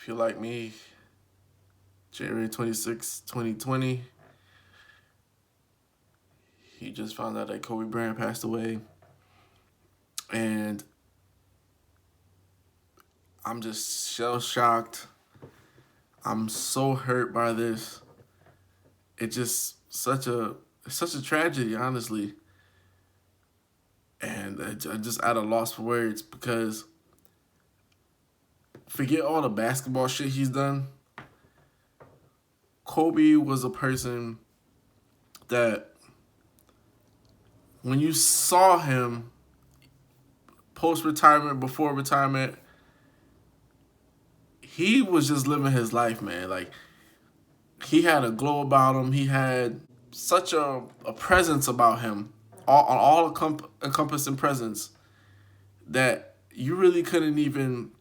If you're like me, January 26, 2020, he just found out that Kobe Bryant passed away. And I'm just shell shocked. I'm so hurt by this. It's just such a tragedy, honestly. And I'm just at a loss for words because forget all the basketball shit he's done. Kobe was a person that when you saw him post retirement, before retirement, he was just living his life, man. Like he had a glow about him. He had such a presence about him, encompassing presence that you really couldn't even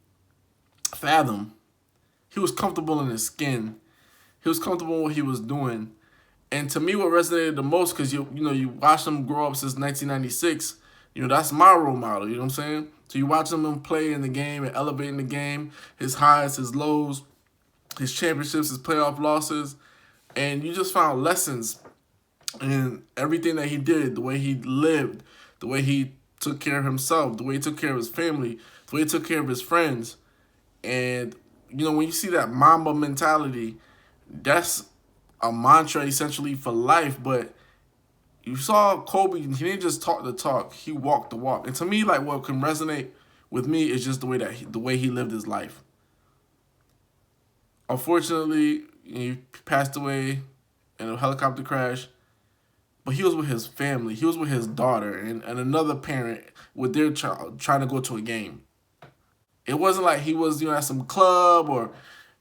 fathom. He was comfortable in his skin. He was comfortable in what he was doing. And to me, what resonated the most, because you watched him grow up since 1996. That's my role model. You know what I'm saying? So you watch him play in the game and elevating the game, his highs, his lows, his championships, his playoff losses, and you just found lessons in everything that he did, the way he lived, the way he took care of himself, the way he took care of his family, the way he took care of his friends. And when you see that Mamba mentality, that's a mantra essentially for life. But you saw Kobe, he didn't just talk the talk, he walked the walk. And to me, like, what can resonate with me is just the way he lived his life. Unfortunately, he passed away in a helicopter crash, but he was with his family. He was with his daughter and another parent with their child trying to go to a game. It wasn't like he was, at some club, or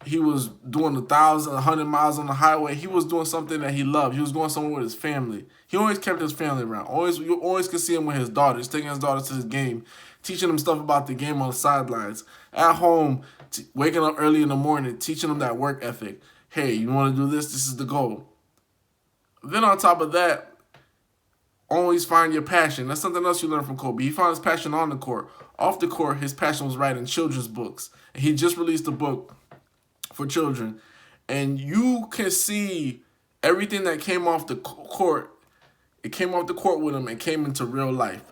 he was doing 100 miles on the highway. He was doing something that he loved. He was going somewhere with his family. He always kept his family around. You always could see him with his daughters, taking his daughters to his game, teaching them stuff about the game on the sidelines. At home, waking up early in the morning, teaching them that work ethic. Hey, you want to do this? This is the goal. Then on top of that, always find your passion. That's something else you learn from Kobe. He found his passion on the court. Off the court, his passion was writing children's books. And he just released a book for children. And you can see everything that came off the court. It came off the court with him and came into real life.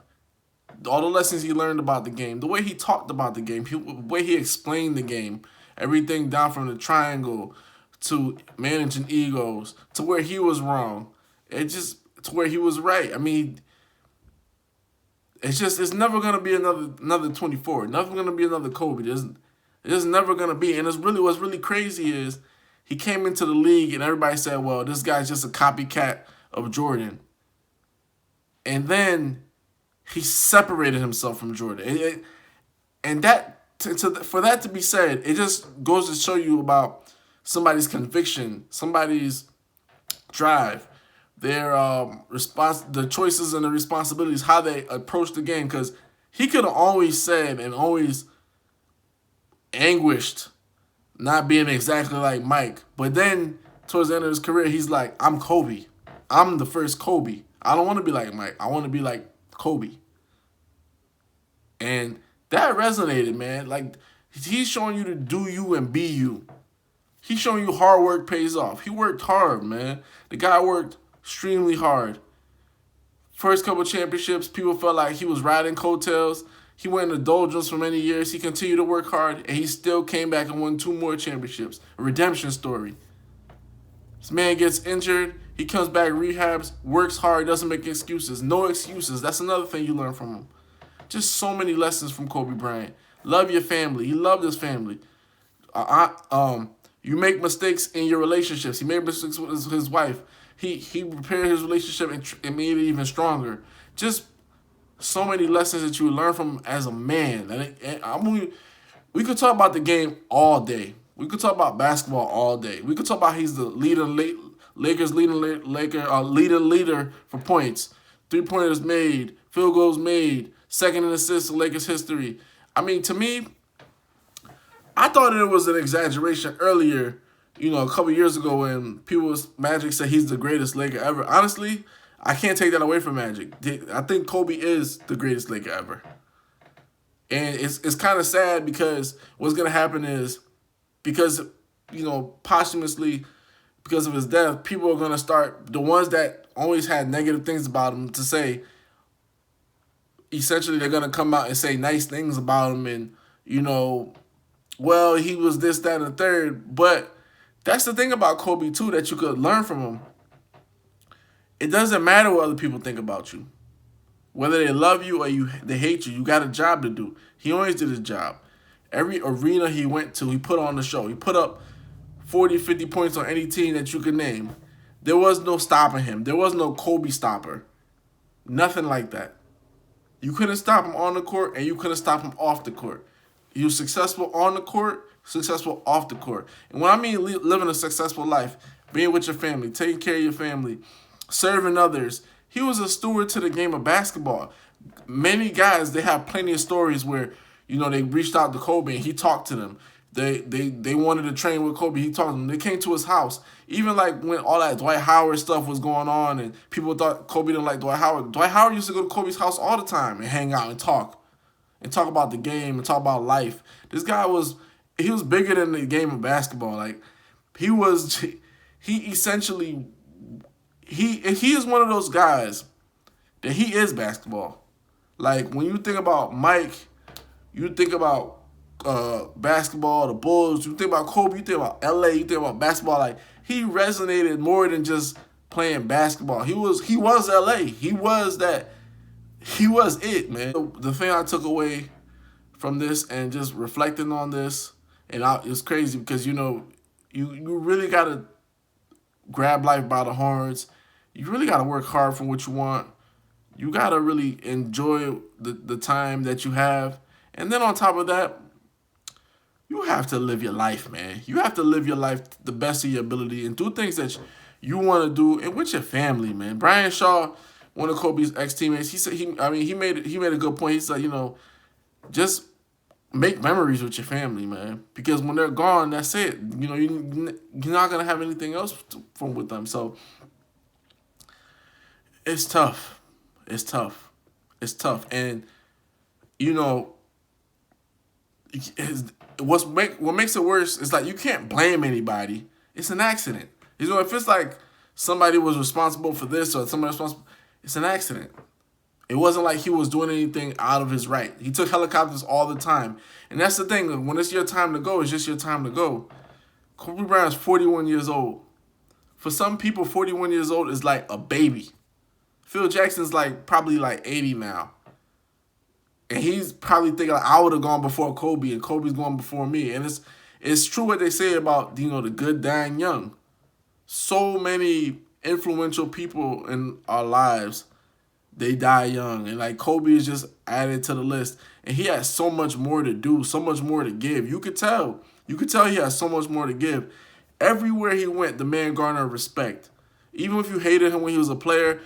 All the lessons he learned about the game, the way he talked about the game, the way he explained the game, everything down from the triangle to managing egos to where he was wrong. To where he was right. I mean, it's never gonna be another 24. Never gonna be another Kobe. There's never gonna be. And what's really crazy is he came into the league and everybody said, well, this guy's just a copycat of Jordan. And then he separated himself from Jordan. And that for that to be said, it just goes to show you about somebody's conviction, somebody's drive, their the choices and the responsibilities, how they approach the game. Because he could have always said and always anguished not being exactly like Mike. But then towards the end of his career, he's like, I'm Kobe. I'm the first Kobe. I don't want to be like Mike. I want to be like Kobe. And that resonated, man. Like, he's showing you to do you and be you. He's showing you hard work pays off. He worked hard, man. The guy worked extremely hard. First couple championships, people felt like he was riding coattails. He went in the doldrums for many years. He continued to work hard, and he still came back and won 2 more championships. A redemption story. This man gets injured. He comes back, rehabs, works hard, doesn't make excuses. No excuses. That's another thing you learn from him. Just so many lessons from Kobe Bryant. Love your family. He loved his family. You make mistakes in your relationships. He made mistakes with his wife. He repaired his relationship and made it even stronger. Just so many lessons that you learn from him as a man. We could talk about the game all day. We could talk about basketball all day. We could talk about he's the Lakers leader for points, 3-pointers made, field goals made, second in assists in Lakers history. I mean, to me, I thought it was an exaggeration earlier, a couple years ago when Magic said he's the greatest Laker ever. Honestly, I can't take that away from Magic. I think Kobe is the greatest Laker ever. And it's kind of sad because what's going to happen is because posthumously, because of his death, people are gonna start, the ones that always had negative things about him to say, essentially they're gonna come out and say nice things about him, and well, he was this, that, and the third. But that's the thing about Kobe too that you could learn from him. It doesn't matter what other people think about you. Whether they love you or they hate you, you got a job to do. He always did his job. Every arena he went to, he put on the show. He put up 40, 50 points on any team that you could name. There was no stopping him. There was no Kobe stopper. Nothing like that. You couldn't stop him on the court, and you couldn't stop him off the court. He was successful on the court, successful off the court. And when I mean living a successful life, being with your family, taking care of your family, serving others, he was a steward to the game of basketball. Many guys, they have plenty of stories where, they reached out to Kobe and he talked to them. They wanted to train with Kobe. He talked to them. They came to his house. Even like when all that Dwight Howard stuff was going on and people thought Kobe didn't like Dwight Howard. Dwight Howard used to go to Kobe's house all the time and hang out and talk. And talk about the game and talk about life. This guy he was bigger than the game of basketball. Like, he essentially, he is one of those guys that he is basketball. Like, when you think about Mike, you think about basketball, the Bulls, you think about Kobe, you think about LA, you think about basketball. Like, he resonated more than just playing basketball. He was LA. He was that. He was it, man. The thing I took away from this and just reflecting on this, and it's crazy because, you really got to grab life by the horns. You really got to work hard for what you want. You got to really enjoy the time that you have. And then on top of that, you have to live your life, man. You have to live your life the best of your ability and do things that you want to do and with your family, man. Brian Shaw, one of Kobe's ex-teammates, he said he made a good point. He said, just make memories with your family, man. Because when they're gone, that's it. You're not gonna have anything else from with them. So it's tough. It's tough. It's tough. And what makes it worse is like you can't blame anybody. It's an accident. If it's like somebody was responsible for this or somebody responsible, it's an accident. It wasn't like he was doing anything out of his right. He took helicopters all the time. And that's the thing. When it's your time to go, it's just your time to go. Kobe Bryant's 41 years old. For some people, 41 years old is like a baby. Phil Jackson's probably 80 now. And he's probably thinking I would have gone before Kobe and Kobe's going before me. And it's true what they say about, the good dying young. So many influential people in our lives, they die young. And Kobe is just added to the list. And he has so much more to do, so much more to give. You could tell. You could tell he has so much more to give. Everywhere he went, the man garnered respect. Even if you hated him when he was a player,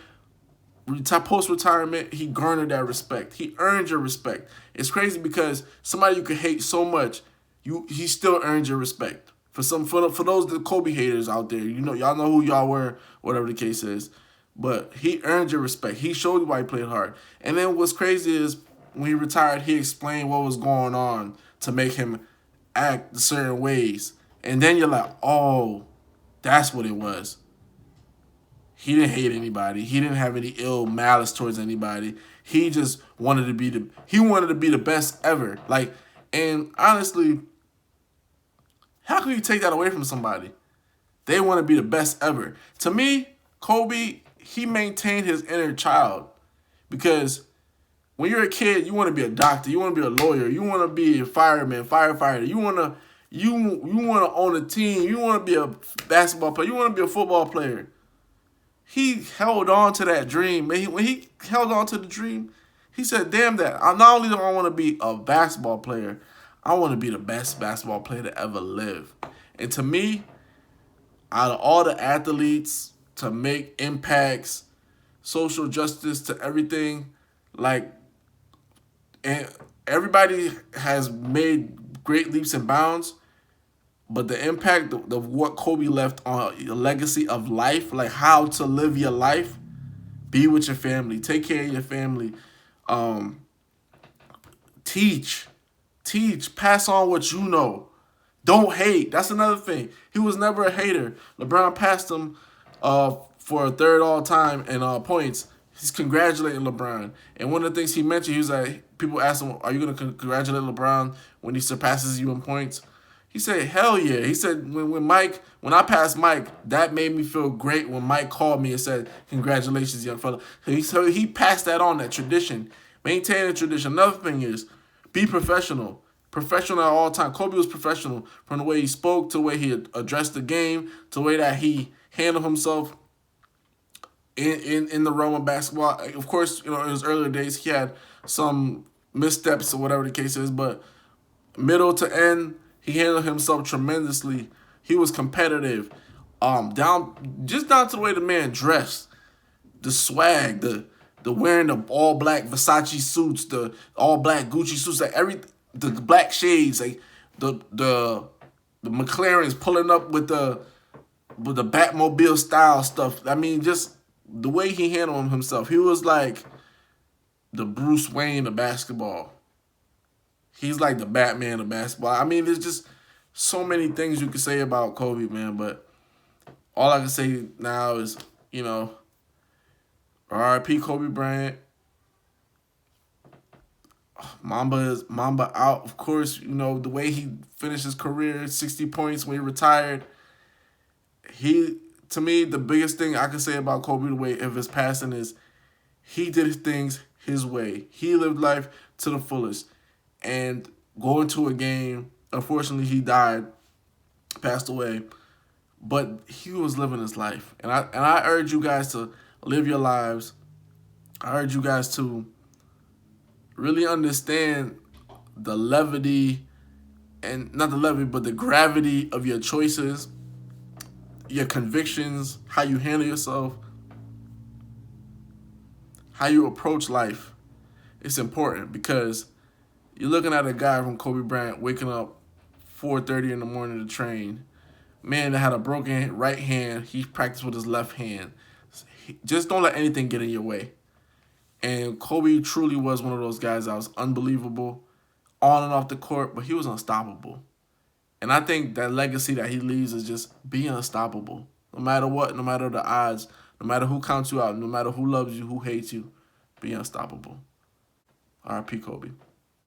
post-retirement, he garnered that respect. He earned your respect. It's crazy because somebody you could hate so much, he still earned your respect. For those the Kobe haters out there, y'all know who y'all were, whatever the case is. But he earned your respect. He showed you why he played hard. And then what's crazy is when he retired, he explained what was going on to make him act certain ways. And then you're like, oh, that's what it was. He didn't hate anybody. He didn't have any ill malice towards anybody. He just wanted to be the best ever. And honestly, how can you take that away from somebody? They want to be the best ever. To me, Kobe, he maintained his inner child. Because when you're a kid, you want to be a doctor, you want to be a lawyer, you want to be a fireman, firefighter, you want to own a team, you want to be a basketball player, you want to be a football player. He held on to that dream. When he held on to the dream, he said, damn that. Not only do I want to be a basketball player, I want to be the best basketball player to ever live. And to me, out of all the athletes to make impacts, social justice to everything, and everybody has made great leaps and bounds, but the impact of what Kobe left on a legacy of life, how to live your life, be with your family, take care of your family, teach, pass on what you know, Don't hate. That's another thing. He was never a hater. LeBron passed him for a third all time in points. He's congratulating LeBron. And one of the things he mentioned, he was like, people asked him, are you going to congratulate LeBron when he surpasses you in points? He said, hell yeah. He said, when I passed Mike, that made me feel great when Mike called me and said, congratulations, young fella. So he passed that on, that tradition. Maintain the tradition. Another thing is, be professional. Professional at all time. Kobe was professional from the way he spoke to the way he addressed the game to the way that he handled himself in the realm of basketball. Of course, in his earlier days, he had some missteps or whatever the case is, but middle to end, he handled himself tremendously. He was competitive. Down to the way the man dressed, the swag, the wearing the all black Versace suits, the all black Gucci suits, like the black shades, like the McLarens pulling up with the Batmobile style stuff. I mean, just the way he handled himself. He was like the Bruce Wayne of basketball. He's like the Batman of basketball. I mean, there's just so many things you could say about Kobe, man. But all I can say now is, R.I.P. Kobe Bryant. Mamba out. Of course, the way he finished his career, 60 points when he retired. To me, the biggest thing I can say about Kobe the way of his passing is he did things his way. He lived life to the fullest. And going to a game, unfortunately he died, passed away, but he was living his life. And I urge you guys to live your lives. I urge you guys to really understand the levity, and not the levity, but the gravity of your choices, your convictions, how you handle yourself, how you approach life. It's important because you're looking at a guy from Kobe Bryant waking up 4:30 in the morning to train. Man that had a broken right hand, he practiced with his left hand. Just don't let anything get in your way. And Kobe truly was one of those guys that was unbelievable on and off the court, but he was unstoppable. And I think that legacy that he leaves is just being unstoppable. No matter what, no matter the odds, no matter who counts you out, no matter who loves you, who hates you, be unstoppable. R.I.P. Kobe.